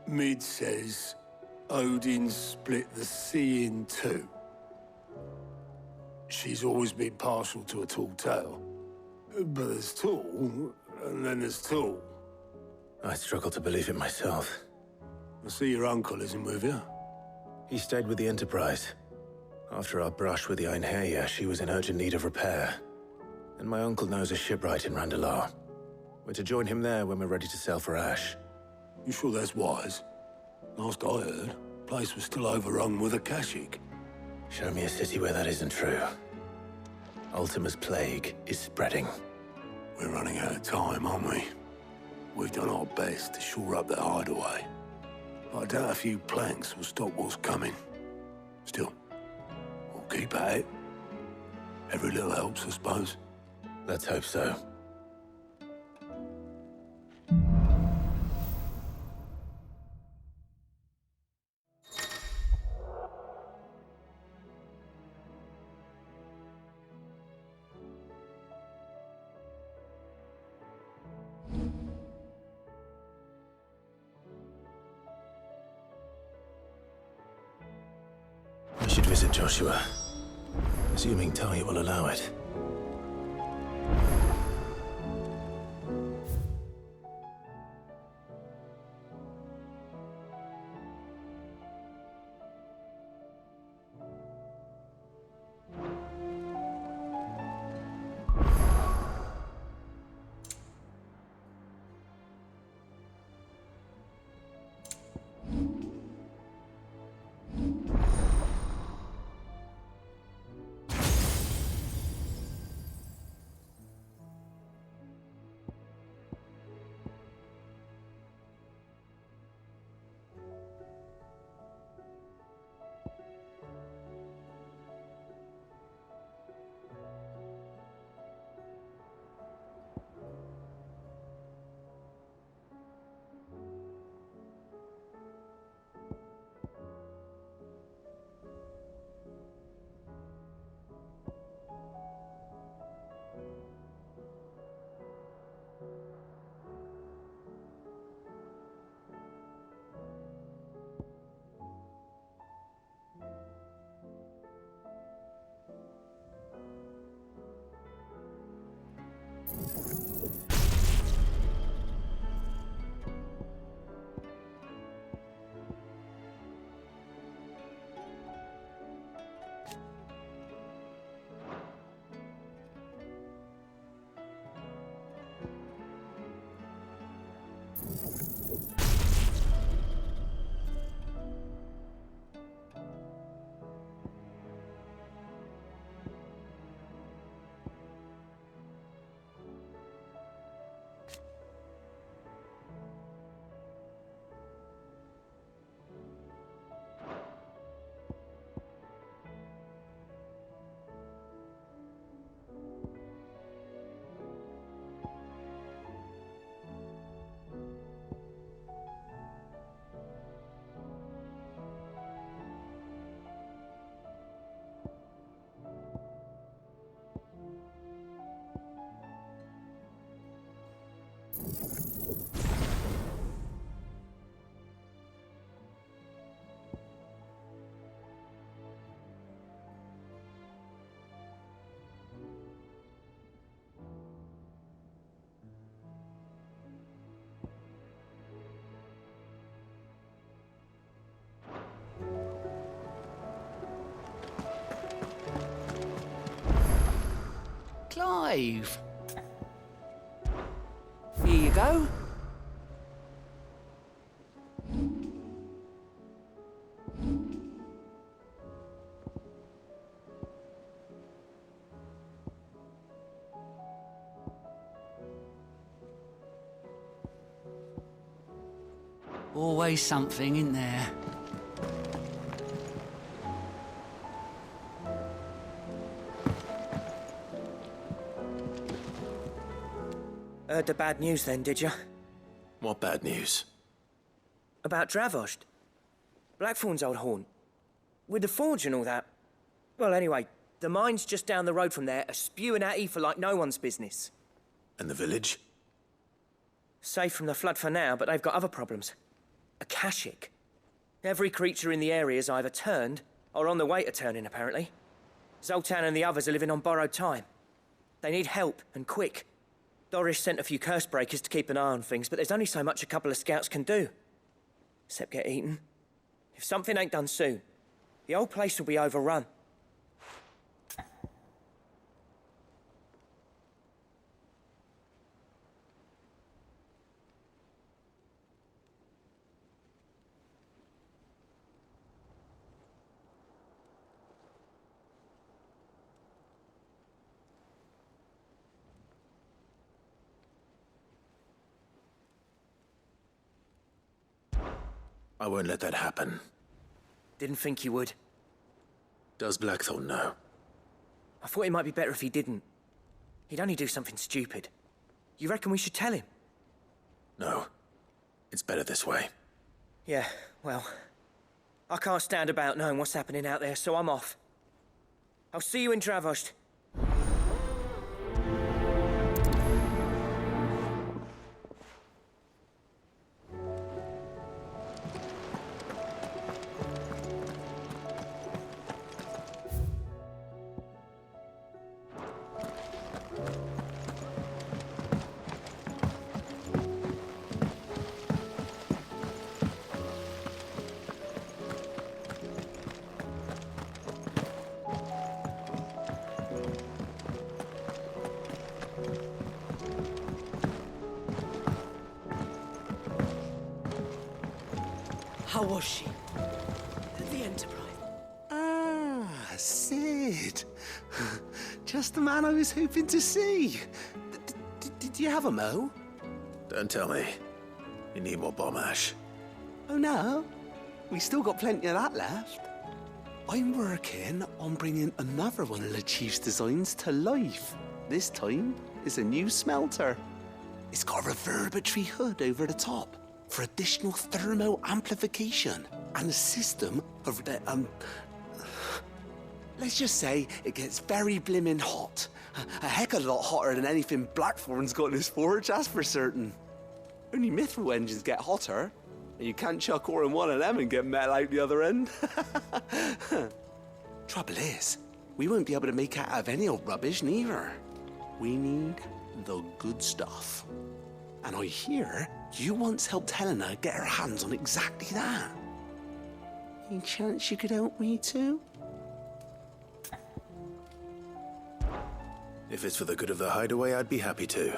Mid says Odin split the sea in two. She's always been partial to a tall tale. But there's tall, and then there's tall. I struggle to believe it myself. I see your uncle isn't with you. He stayed with the Enterprise. After our brush with the Einherja, she was in urgent need of repair. And my uncle knows a shipwright in Randalar. We're to join him there when we're ready to sail for Ash. You sure that's wise? Last I heard, the place was still overrun with Akashic. Show me a city where that isn't true. Ultima's plague is spreading. We're running out of time, aren't we? We've done our best to shore up that hideaway. But I doubt a few planks will stop what's coming. Still, we'll keep at it. Every little helps, I suppose. Let's hope so. I should visit Joshua, assuming Talia will allow it. Clive. Here you go. Always something in there. Heard the bad news then, did you? What bad news? About Dravost. Blackthorn's old haunt. With the forge and all that. Well, anyway, the mine's just down the road from there are spewing out ether like no one's business. And the village? Safe from the flood for now, but they've got other problems. Akashic. Every creature in the area is either turned or on the way to turning, apparently. Zoltan and the others are living on borrowed time. They need help, and quick. Doris sent a few curse breakers to keep an eye on things, but there's only so much a couple of scouts can do. Except get eaten. If something ain't done soon, the whole place will be overrun. I won't let that happen. Didn't think you would. Does Blackthorn know? I thought it might be better if he didn't. He'd only do something stupid. You reckon we should tell him? No. It's better this way. Yeah, well, I can't stand about knowing what's happening out there, so I'm off. I'll see you in Dravost. How was she? The Enterprise. Ah, Sid. Just the man I was hoping to see. Did you have a mo? Don't tell me. You need more bomb ash. Oh no, we still got plenty of that left. I'm working on bringing another one of the Chief's designs to life. This time, it's a new smelter. It's got a reverberatory hood over the top for additional thermo amplification and a system of let's just say it gets very blimmin' hot. A heck of a lot hotter than anything Blackthorn's got in his forge, that's for certain. Only mithril engines get hotter, and you can't chuck ore in one of them and get metal out the other end. Trouble is, we won't be able to make it out of any old rubbish neither. We need the good stuff. And I hear you once helped Helena get her hands on exactly that. Any chance you could help me too? If it's for the good of the hideaway, I'd be happy to.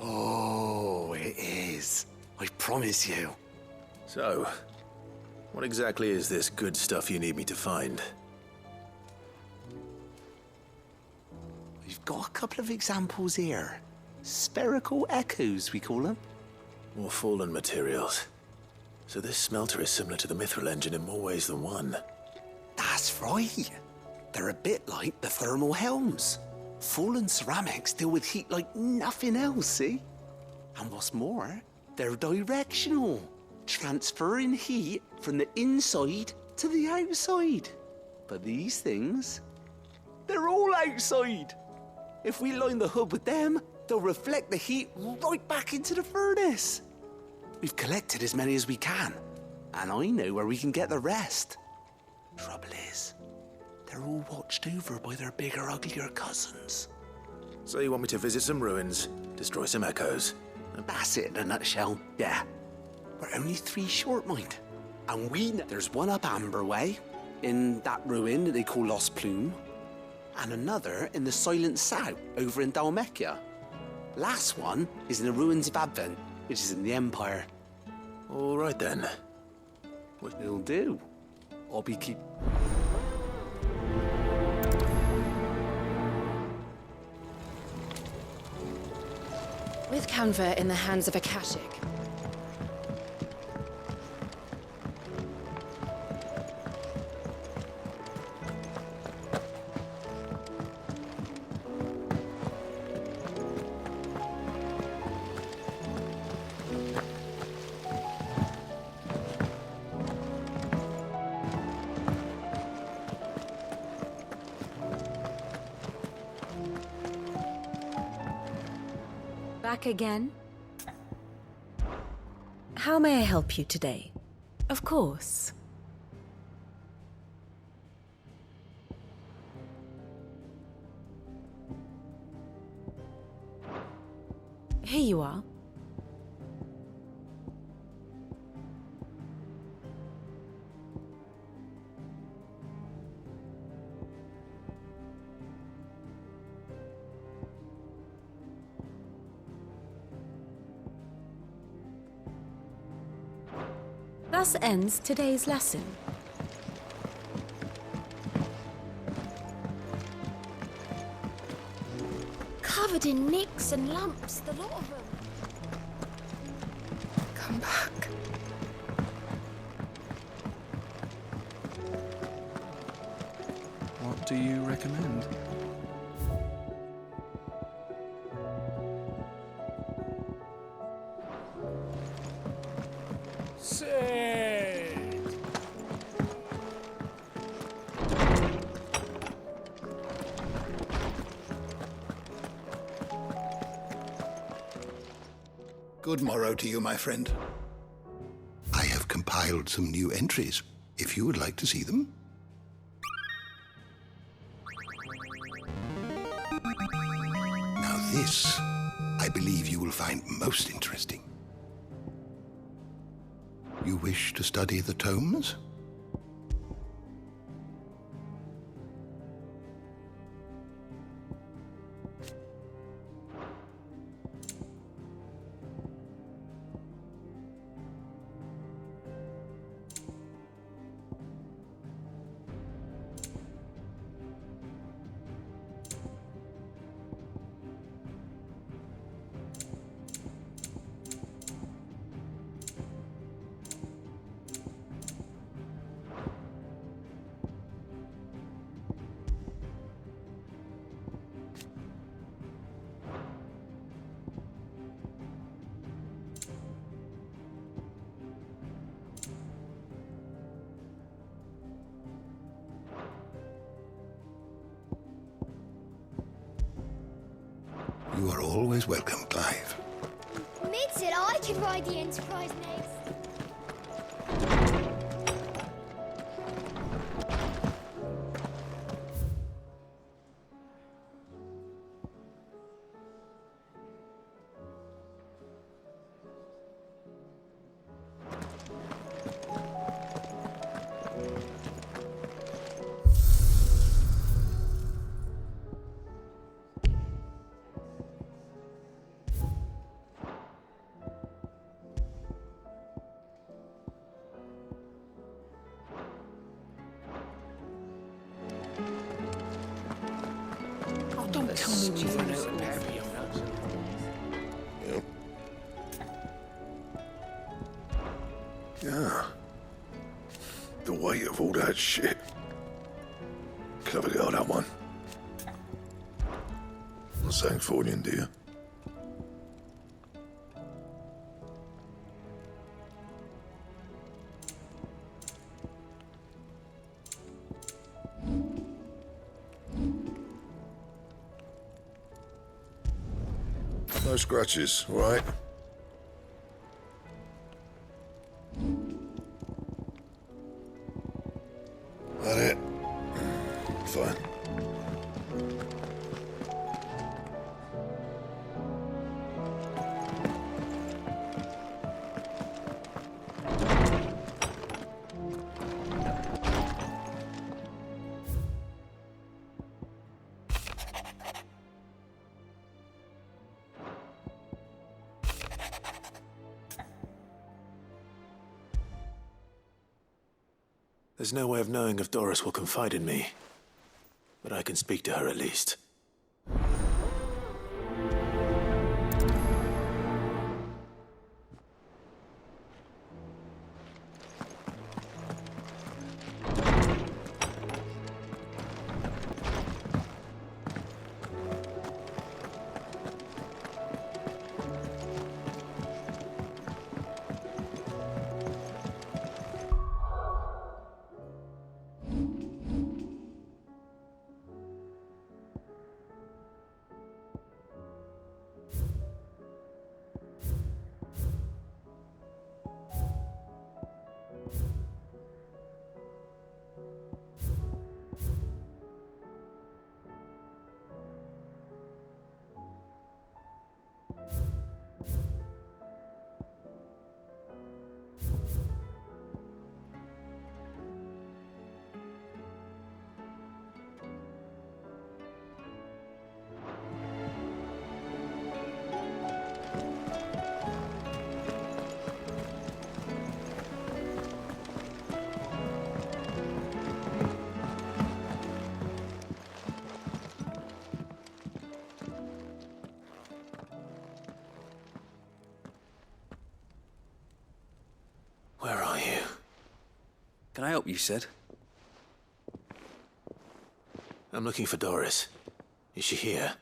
Oh, it is. I promise you. So, what exactly is this good stuff you need me to find? We've got a couple of examples here. Spherical echoes, we call them. More fallen materials. So this smelter is similar to the mithril engine in more ways than one. That's right. They're a bit like the thermal helms. Fallen ceramics deal with heat like nothing else, see? And what's more, they're directional, transferring heat from the inside to the outside. But these things, they're all outside. If we line the hood with them, they'll reflect the heat right back into the furnace. We've collected as many as we can, and I know where we can get the rest. Trouble is, they're all watched over by their bigger, uglier cousins. So you want me to visit some ruins, destroy some echoes? That's it in a nutshell, yeah. We're only 3 short, mind. And we know there's one up Amber Way, in that ruin that they call Lost Plume, and another in the Silent South, over in Dalmekia. Last one is in the ruins of Advent, which is in the Empire. All right then. It'll do. I'll be keep... With Canva in the hands of Akashic, back again? How may I help you today? Of course. Here you are. Thus ends today's lesson. Covered in nicks and lumps, the lot of them. Come back. What do you recommend? Good morrow to you, my friend. I have compiled some new entries, if you would like to see them. Now this, I believe you will find most interesting. You wish to study the tomes? You are always welcome, Clive. Mid said I could ride the Enterprise next. Don't tell me we've run out of Perry on us. Yep. Yeah. The weight of all that shit. Clever girl, that one. Not saying for you, dear. No scratches, all right? That it? Fine. There's no way of knowing if Doris will confide in me, but I can speak to her at least. Can I help you, Sid? I'm looking for Doris. Is she here?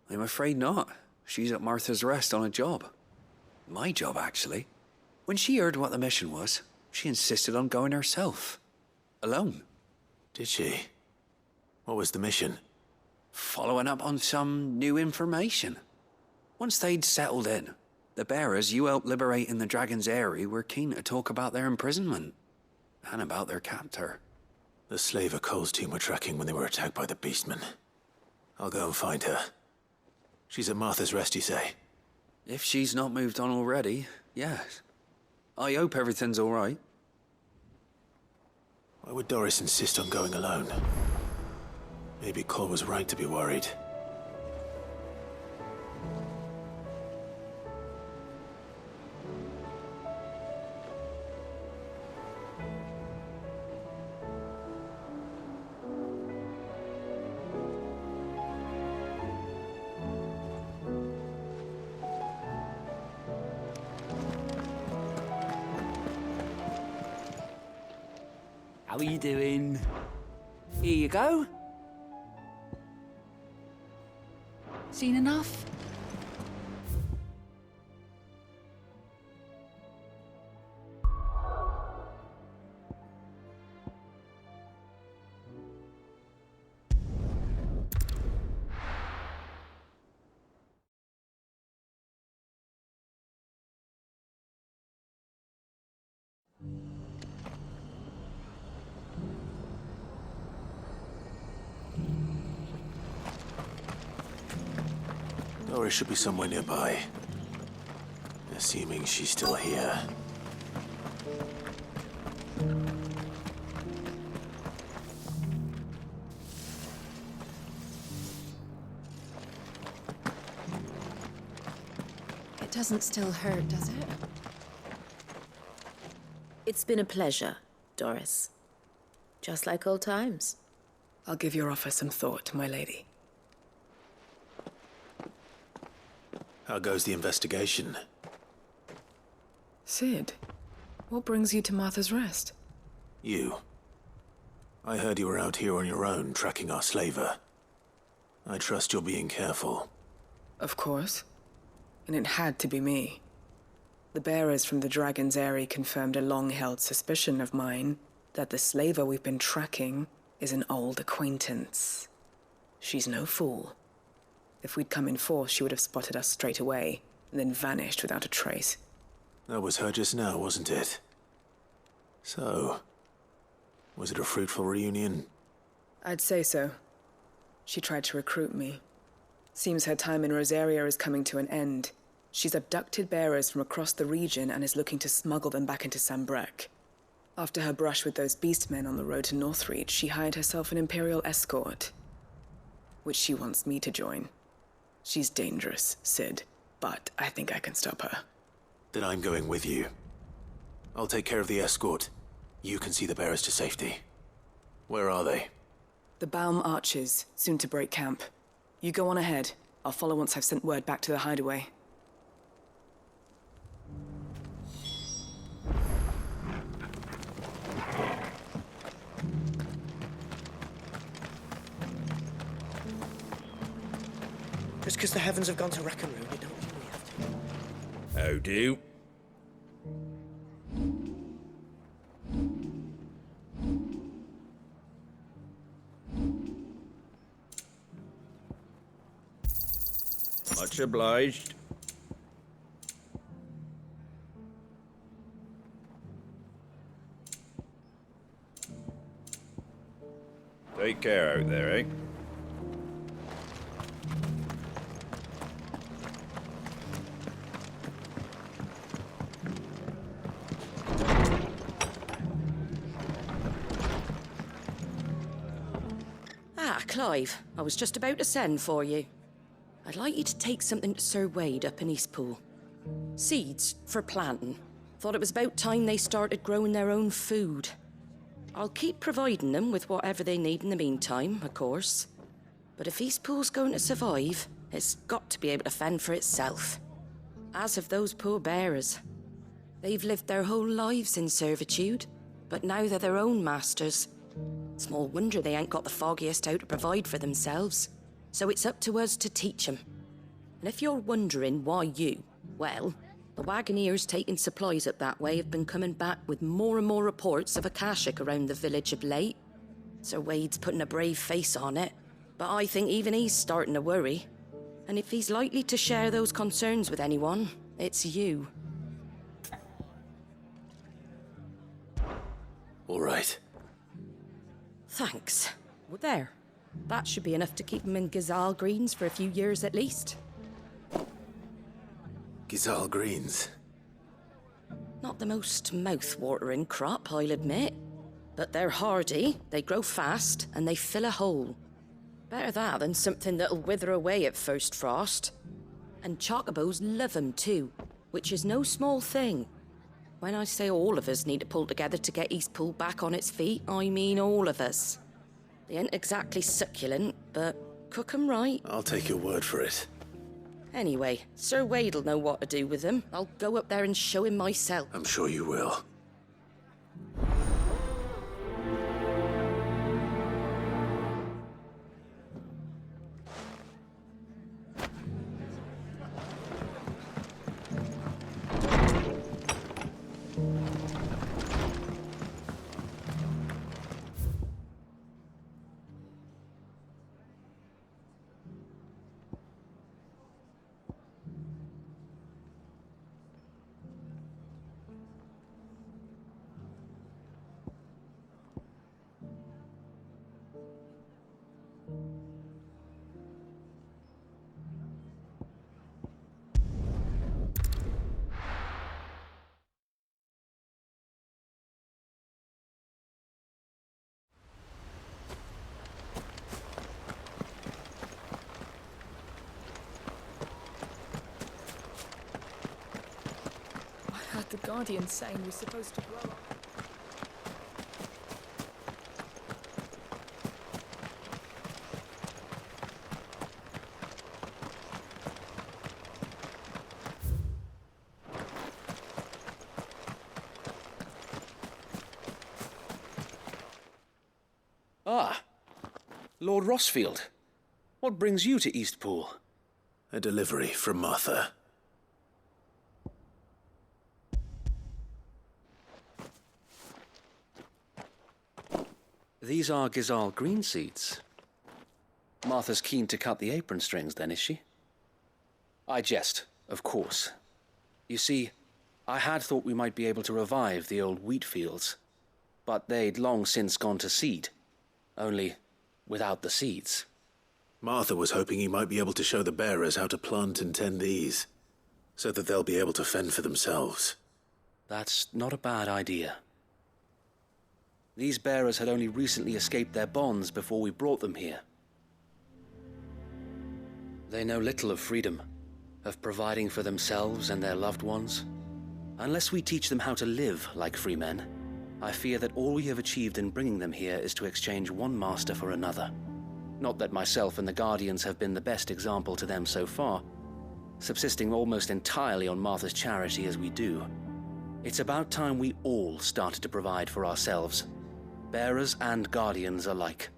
I'm afraid not. She's at Martha's Rest on a job. My job, actually. When she heard what the mission was, she insisted on going herself. Alone. Did she? What was the mission? Following up on some new information. Once they'd settled in, the bearers you helped liberate in the Dragon's Eyrie were keen to talk about their imprisonment. And about their captor. The slaver Cole's team were tracking when they were attacked by the Beastmen. I'll go and find her. She's at Martha's Rest, you say? If she's not moved on already, yes. I hope everything's all right. Why would Doris insist on going alone? Maybe Cole was right to be worried. How are you doing? Here you go. Seen enough? Doris should be somewhere nearby. Assuming she's still here. It doesn't still hurt, does it? It's been a pleasure, Doris. Just like old times. I'll give your offer some thought, my lady. How goes the investigation? Sid, what brings you to Martha's Rest? You. I heard you were out here on your own, tracking our slaver. I trust you're being careful. Of course. And it had to be me. The bearers from the Dragon's Eyrie confirmed a long-held suspicion of mine that the slaver we've been tracking is an old acquaintance. She's no fool. If we'd come in force, she would have spotted us straight away, and then vanished without a trace. That was her just now, wasn't it? So, was it a fruitful reunion? I'd say so. She tried to recruit me. Seems her time in Rosaria is coming to an end. She's abducted bearers from across the region and is looking to smuggle them back into Sambrec. After her brush with those beastmen on the road to Northreach, she hired herself an Imperial escort, which she wants me to join. She's dangerous, Sid, but I think I can stop her. Then I'm going with you. I'll take care of the escort. You can see the bearers to safety. Where are they? The Baum Archers, soon to break camp. You go on ahead. I'll follow once I've sent word back to the hideaway. Just because the heavens have gone to Rackaroon, it don't mean we have to. How do? Much obliged. Take care out there, eh? Clive, I was just about to send for you. I'd like you to take something to Sir Wade up in Eastpool. Seeds for planting. Thought it was about time they started growing their own food. I'll keep providing them with whatever they need in the meantime, of course. But if Eastpool's going to survive, it's got to be able to fend for itself. As have those poor bearers. They've lived their whole lives in servitude. but now they're their own masters. Small wonder they ain't got the foggiest how to provide for themselves. So it's up to us to teach 'em. And if you're wondering why you, well, the Wagoneers taking supplies up that way have been coming back with more and more reports of Akashic around the village of late. Sir Wade's putting a brave face on it, but I think even he's starting to worry. And if he's likely to share those concerns with anyone, it's you. All right. Thanks. Well, there. That should be enough to keep him in Gazal Greens for a few years at least. Gazal Greens. Not the most mouth-watering crop, I'll admit. But they're hardy, they grow fast, and they fill a hole. Better that than something that'll wither away at first frost. And chocobos love 'em too, which is no small thing. When I say all of us need to pull together to get Eastpool back on its feet, I mean all of us. They ain't exactly succulent, but cook 'em right. I'll take your word for it. Anyway, Sir Wade'll know what to do with them. I'll go up there and show him myself. I'm sure you will. I heard the Guardian saying we're supposed to grow up. Ah, Lord Rossfield. What brings you to Eastpool? A delivery from Martha. These are Gazal green seeds. Martha's keen to cut the apron strings, then, is she? I jest, of course. You see, I had thought we might be able to revive the old wheat fields, but they'd long since gone to seed, only without the seeds. Martha was hoping he might be able to show the bearers how to plant and tend these, so that they'll be able to fend for themselves. That's not a bad idea. These bearers had only recently escaped their bonds before we brought them here. They know little of freedom, of providing for themselves and their loved ones. Unless we teach them how to live like free men, I fear that all we have achieved in bringing them here is to exchange one master for another. Not that myself and the Guardians have been the best example to them so far, subsisting almost entirely on Martha's charity as we do. It's about time we all started to provide for ourselves, bearers and Guardians alike.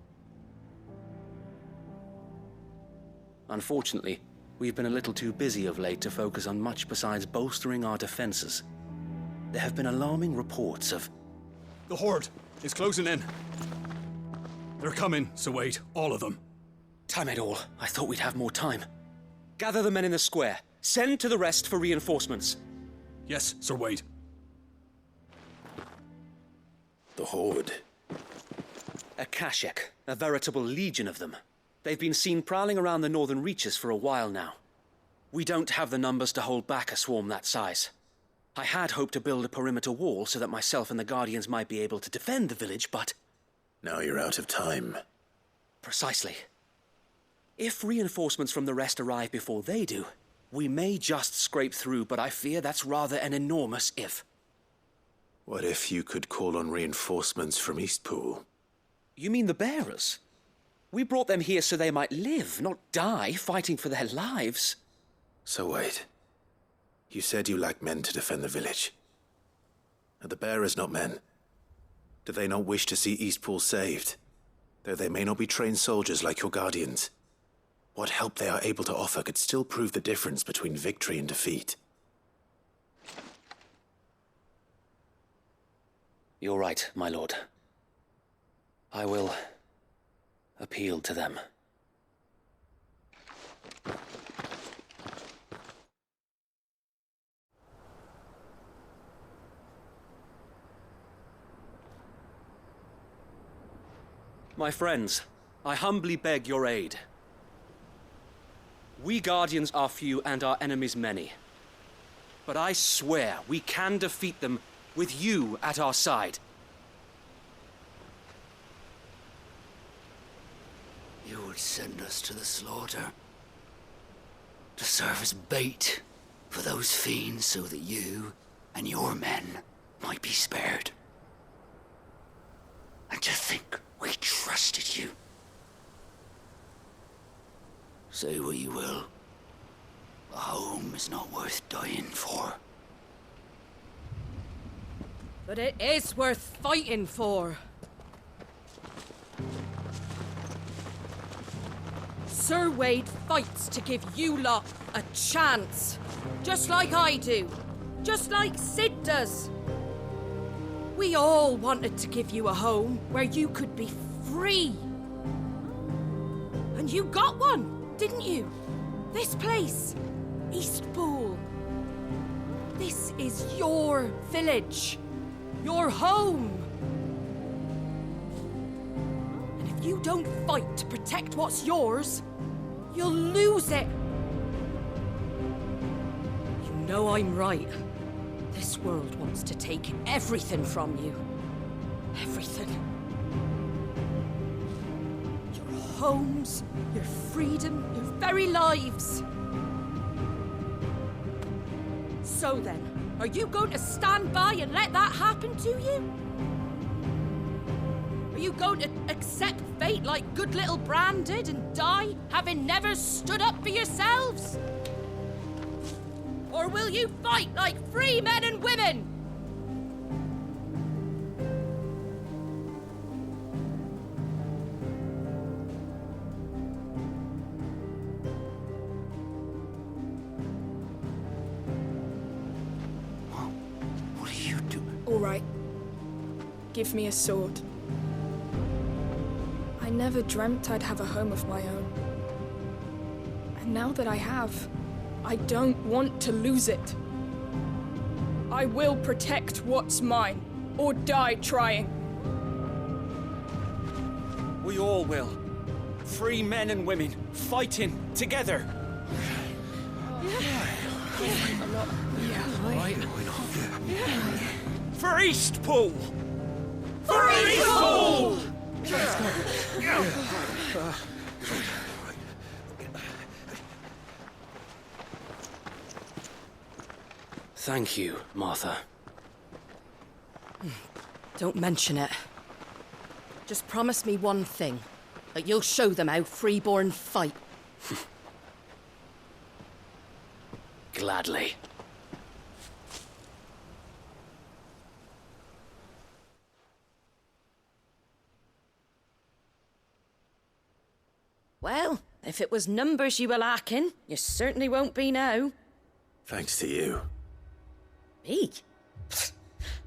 Unfortunately, we've been a little too busy of late to focus on much besides bolstering our defenses. There have been alarming reports of... The Horde is closing in. They're coming, Sir Wade, all of them. Damn it all, I thought we'd have more time. Gather the men in the square. Send to the rest for reinforcements. Yes, Sir Wade. The Horde. Akashic, a veritable legion of them. They've been seen prowling around the northern reaches for a while now. We don't have the numbers to hold back a swarm that size. I had hoped to build a perimeter wall so that myself and the Guardians might be able to defend the village, but... Now you're out of time. Precisely. If reinforcements from the rest arrive before they do, we may just scrape through, but I fear that's rather an enormous if. What if you could call on reinforcements from Eastpool? You mean the bearers? We brought them here so they might live, not die, fighting for their lives. So wait. You said you lack men to defend the village. Are the bearers not men? Do they not wish to see Eastpool saved? Though they may not be trained soldiers like your guardians, what help they are able to offer could still prove the difference between victory and defeat. You're right, my lord. I will appeal to them. My friends, I humbly beg your aid. We Guardians are few and our enemies many. But I swear we can defeat them with you at our side. You would send us to the slaughter, to serve as bait for those fiends so that you and your men might be spared. And to think we trusted you. Say what you will, a home is not worth dying for. But it is worth fighting for. Sir Wade fights to give you lot a chance. Just like I do. Just like Sid does. We all wanted to give you a home where you could be free. And you got one, didn't you? This place, Eastpool. This is your village. Your home. And if you don't fight to protect what's yours, you'll lose it. You know I'm right. This world wants to take everything from you. Everything. Your homes, your freedom, your very lives. So then, are you going to stand by and let that happen to you? Are you going to accept fate like good little Bran did and die, having never stood up for yourselves? Or will you fight like free men and women? What are you doing? All right. Give me a sword. I never dreamt I'd have a home of my own. And now that I have, I don't want to lose it. I will protect what's mine, or die trying. We all will. Free men and women, fighting together. For Eastpool! For Eastpool! Thank you, Martha. Don't mention it. Just promise me one thing. That you'll show them how freeborn fight. Gladly. Well, if it was numbers you were lacking, you certainly won't be now. Thanks to you. Me?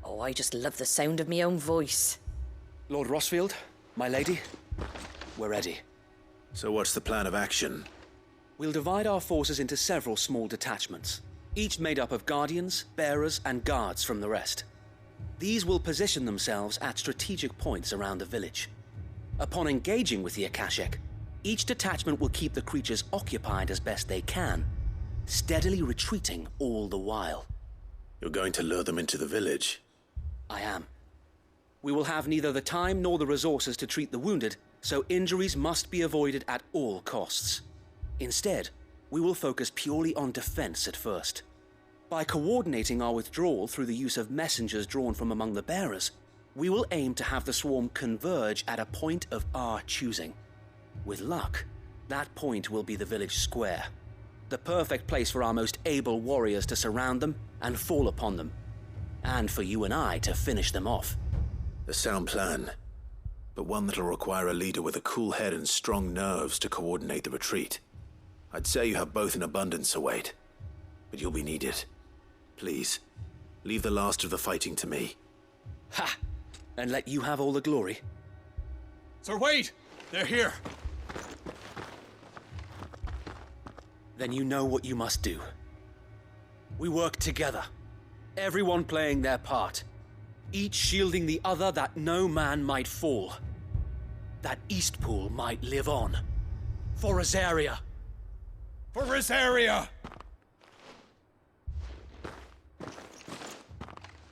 Oh, I just love the sound of my own voice. Lord Rossfield, my lady, we're ready. So what's the plan of action? We'll divide our forces into several small detachments, each made up of guardians, bearers, and guards from the rest. These will position themselves at strategic points around the village. Upon engaging with the Akashic, each detachment will keep the creatures occupied as best they can, steadily retreating all the while. You're going to lure them into the village? I am. We will have neither the time nor the resources to treat the wounded, so injuries must be avoided at all costs. Instead, we will focus purely on defense at first. By coordinating our withdrawal through the use of messengers drawn from among the bearers, we will aim to have the swarm converge at a point of our choosing. With luck, that point will be the village square, the perfect place for our most able warriors to surround them and fall upon them, and for you and I to finish them off. A sound plan, but one that'll require a leader with a cool head and strong nerves to coordinate the retreat. I'd say you have both in abundance, Sir Wade, but you'll be needed. Please, leave the last of the fighting to me. Ha! And let you have all the glory? Sir Wade! They're here! Then you know what you must do. We work together, everyone playing their part, each shielding the other that no man might fall, that Eastpool might live on. For Rosaria! For Rosaria!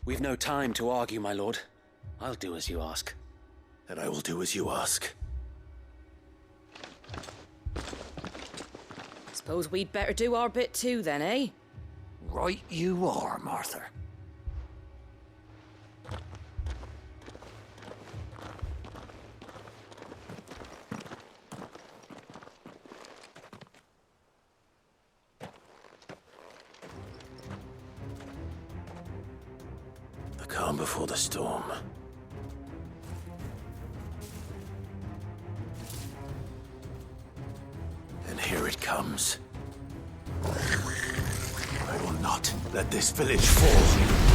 We've no time to argue, my lord. I'll do as you ask. And I will do as you ask. Suppose we'd better do our bit too then, eh? Right you are, Martha. The calm before the storm. And here it comes. I will not let this village fall.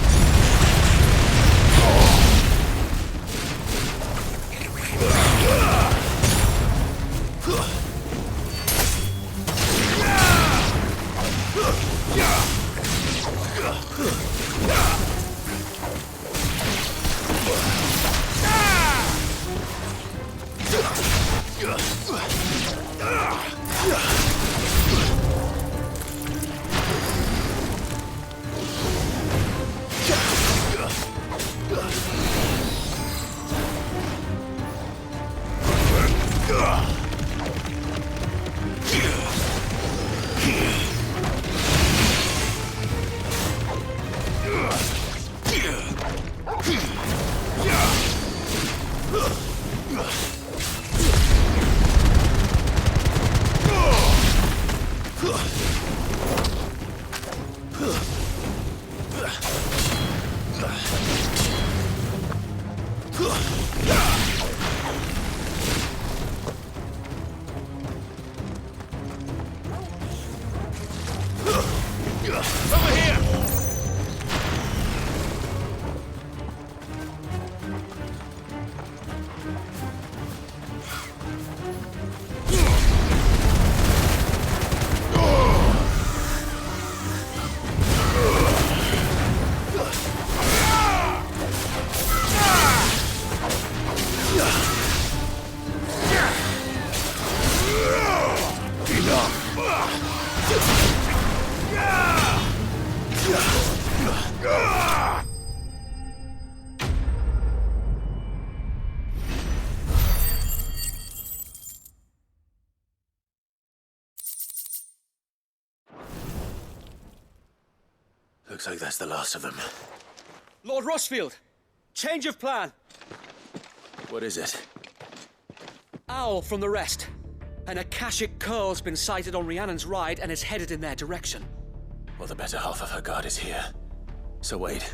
Looks like that's the last of them. Lord Rossfield! Change of plan! What is it? Owl from the rest. An Akashic curl's been sighted on Rhiannon's ride and is headed in their direction. Well, the better half of her guard is here. So Wade,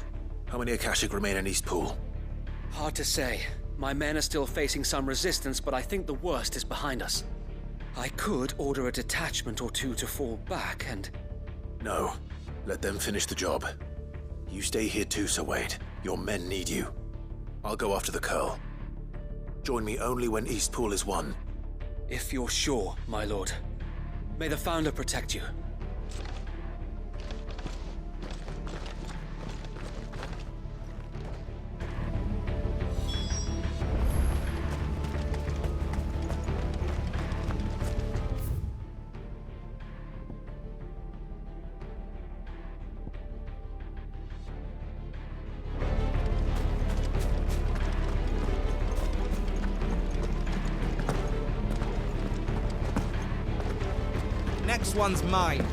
how many Akashic remain in Eastpool? Hard to say. My men are still facing some resistance, but I think the worst is behind us. I could order a detachment or two to fall back and... No. Let them finish the job. You stay here too, Sir Wade. Your men need you. I'll go after the curl. Join me only when Eastpool is won. If you're sure, my lord. May the Founder protect you. Next one's mine.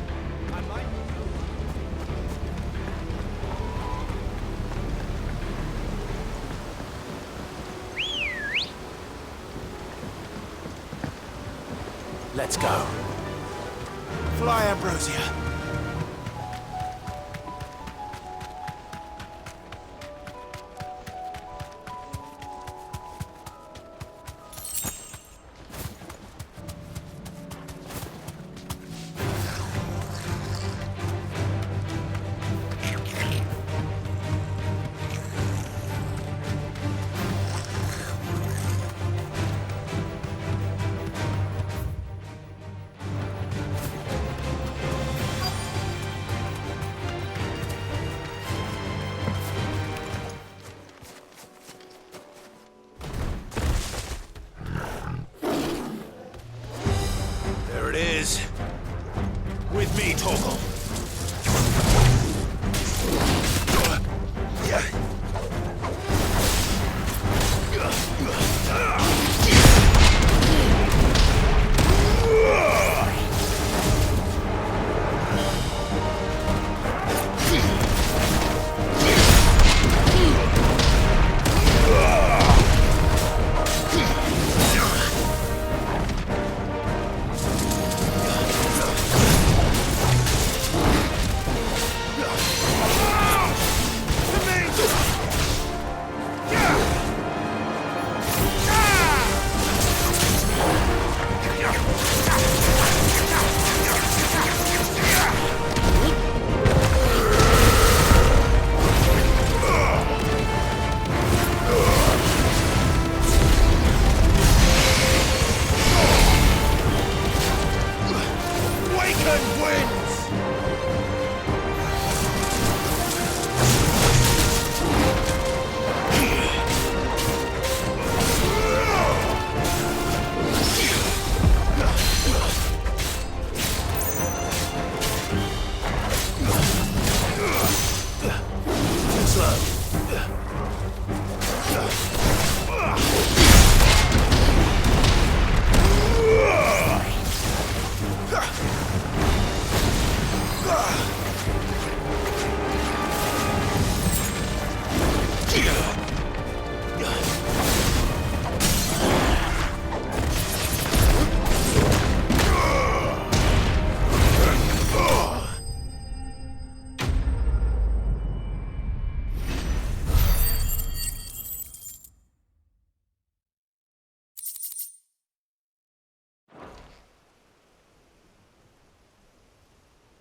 Let's go. Fly, Ambrosia. me, Torgal.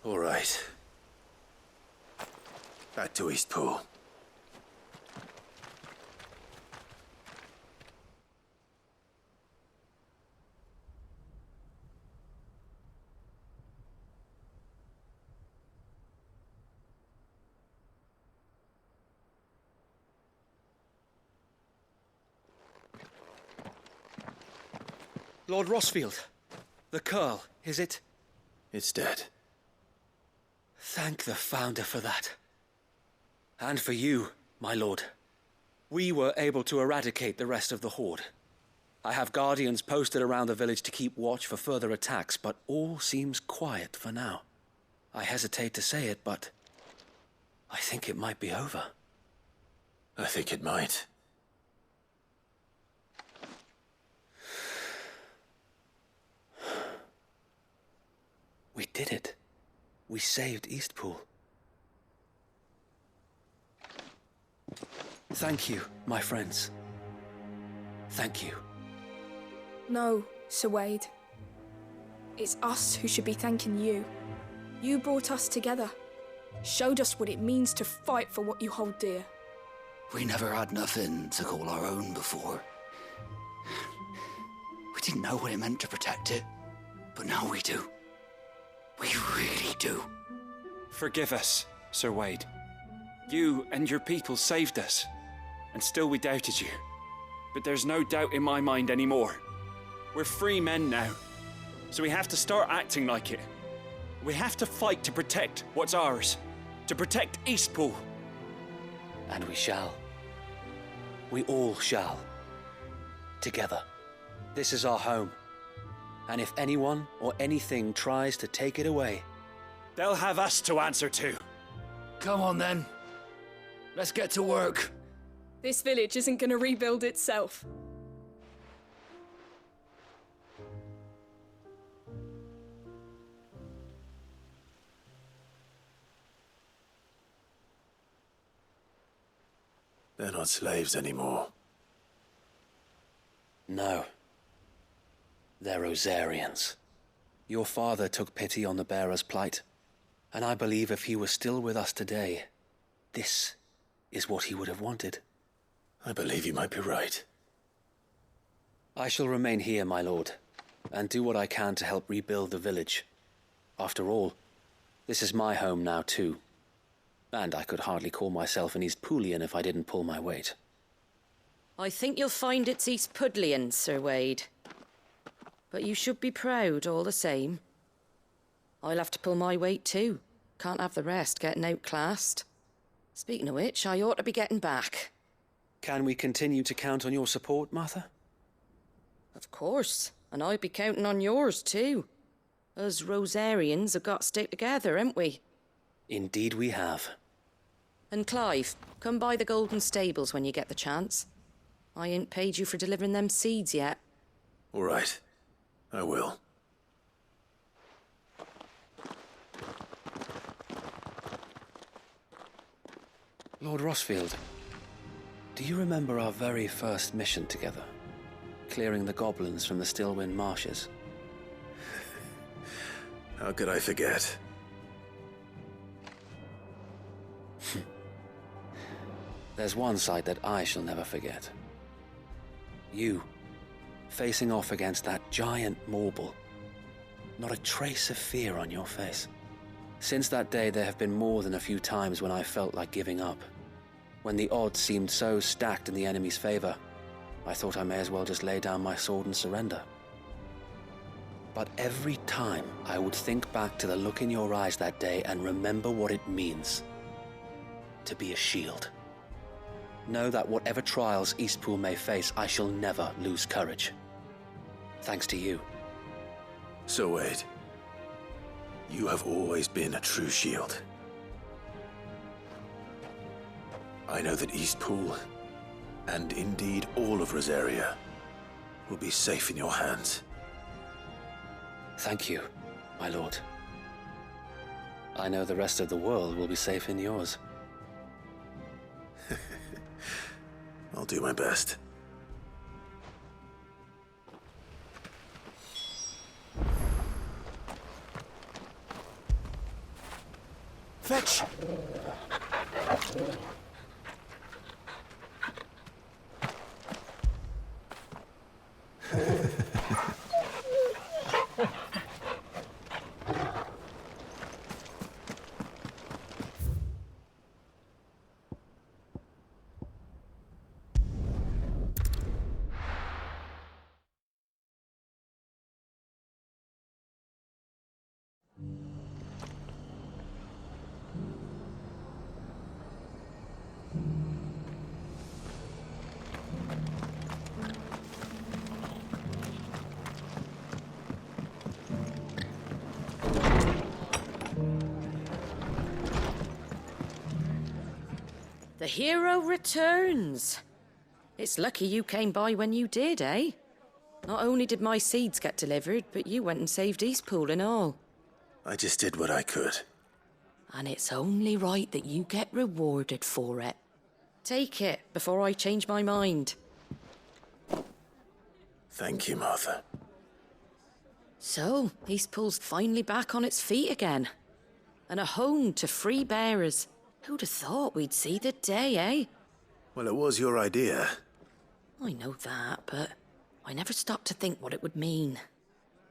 All right. Back to Eastpool. Lord Rossfield, the Curl, is it? It's dead. Thank the Founder for that. And for you, my lord. We were able to eradicate the rest of the Horde. I have guardians posted around the village to keep watch for further attacks, but all seems quiet for now. I hesitate to say it, but I think it might be over. I think it might. We did it. We saved Eastpool. Thank you, my friends. Thank you. No, Sir Wade. It's us who should be thanking you. You brought us together. Showed us what it means to fight for what you hold dear. We never had nothing to call our own before. We didn't know what it meant to protect it, but now we do. We really do. Forgive us, Sir Wade. You and your people saved us, and still we doubted you. But there's no doubt in my mind anymore. We're free men now, so we have to start acting like it. We have to fight to protect what's ours, to protect Eastpool. And we shall. We all shall. Together. This is our home. And if anyone or anything tries to take it away, they'll have us to answer to. Come on then. Let's get to work. This village isn't going to rebuild itself. They're not slaves anymore. No. They're Rosarians. Your father took pity on the bearer's plight, and I believe if he were still with us today, this is what he would have wanted. I believe you might be right. I shall remain here, my lord, and do what I can to help rebuild the village. After all, this is my home now too, and I could hardly call myself an Eastpoolian if I didn't pull my weight. I think you'll find it's Eastpudlian, Sir Wade. But you should be proud all the same. I'll have to pull my weight too. Can't have the rest getting outclassed. Speaking of which, I ought to be getting back. Can we continue to count on your support, Martha? Of course, and I'd be counting on yours too. Us Rosarians have got to stick together, haven't we? Indeed we have. And Clive, come by the Golden Stables when you get the chance. I ain't paid you for delivering them seeds yet. All right. I will. Lord Rossfield, do you remember our very first mission together? Clearing the goblins from the Stillwind marshes? How could I forget? There's one sight that I shall never forget. You, facing off against that giant Morble. Not a trace of fear on your face. Since that day, there have been more than a few times when I felt like giving up. When the odds seemed so stacked in the enemy's favor, I thought I may as well just lay down my sword and surrender. But every time I would think back to the look in your eyes that day and remember what it means to be a shield. Know that whatever trials Eastpool may face, I shall never lose courage. Thanks to you. So Wade, you have always been a true shield. I know that Eastpool, and indeed all of Rosaria, will be safe in your hands. Thank you, my lord. I know the rest of the world will be safe in yours. I'll do my best. Fetch! The hero returns. It's lucky you came by when you did, eh? Not only did my seeds get delivered, but you went and saved Eastpool and all. I just did what I could. And it's only right that you get rewarded for it. Take it before I change my mind. Thank you, Martha. So, Eastpool's finally back on its feet again. And a home to free bearers. Who'd have thought we'd see the day, eh? Well, it was your idea. I know that, but I never stopped to think what it would mean.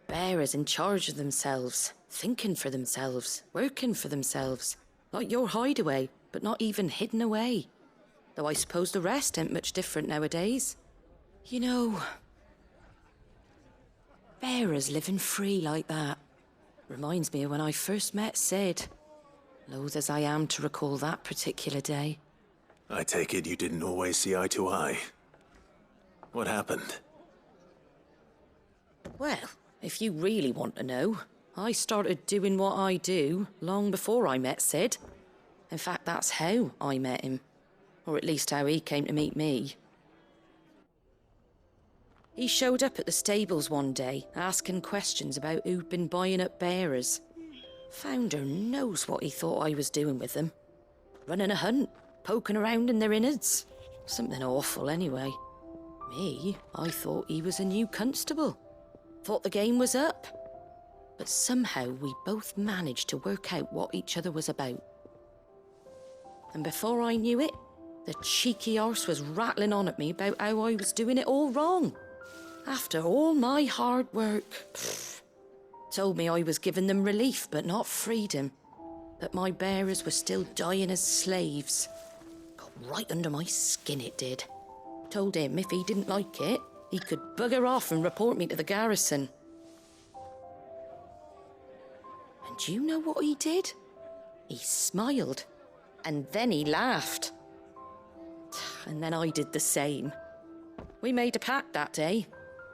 Bearers in charge of themselves, thinking for themselves, working for themselves. Like your hideaway, but not even hidden away. Though I suppose the rest ain't much different nowadays. You know, bearers living free like that reminds me of when I first met Sid. Loath as I am to recall that particular day. I take it you didn't always see eye to eye. What happened? Well, if you really want to know, I started doing what I do long before I met Sid. In fact, that's how I met him. Or at least how he came to meet me. He showed up at the stables one day, asking questions about who'd been buying up bearers. Founder knows what he thought I was doing with them. Running a hunt, poking around in their innards. Something awful anyway. Me, I thought he was a new constable. Thought the game was up. But somehow we both managed to work out what each other was about. And before I knew it, the cheeky arse was rattling on at me about how I was doing it all wrong. After all my hard work. Told me I was giving them relief, but not freedom. That my bearers were still dying as slaves. Got right under my skin, it did. Told him if he didn't like it, he could bugger off and report me to the garrison. And Do you know what he did? He smiled, and then he laughed. And then I did the same. We made a pact that day,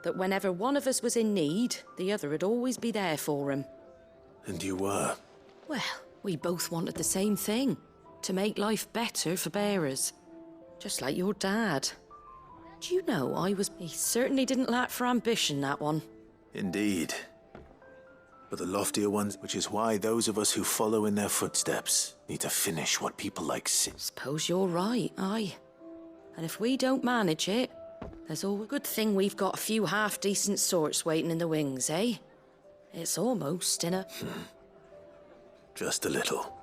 that whenever one of us was in need, the other would always be there for him. And you were? Well, we both wanted the same thing, to make life better for bearers. Just like your dad. Do you know, he certainly didn't lack for ambition, that one. Indeed. But the loftier ones, which is why those of us who follow in their footsteps need to finish what people like Suppose you're right, aye. And if we don't manage it, there's all a good thing we've got a few half-decent sorts waiting in the wings, eh? It's almost in a... Just a little.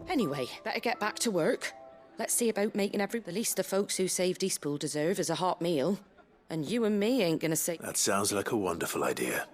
Anyway, better get back to work. Let's see about making the least the folks who saved Eastpool deserve is a hot meal. And you and me ain't gonna say... That sounds like a wonderful idea.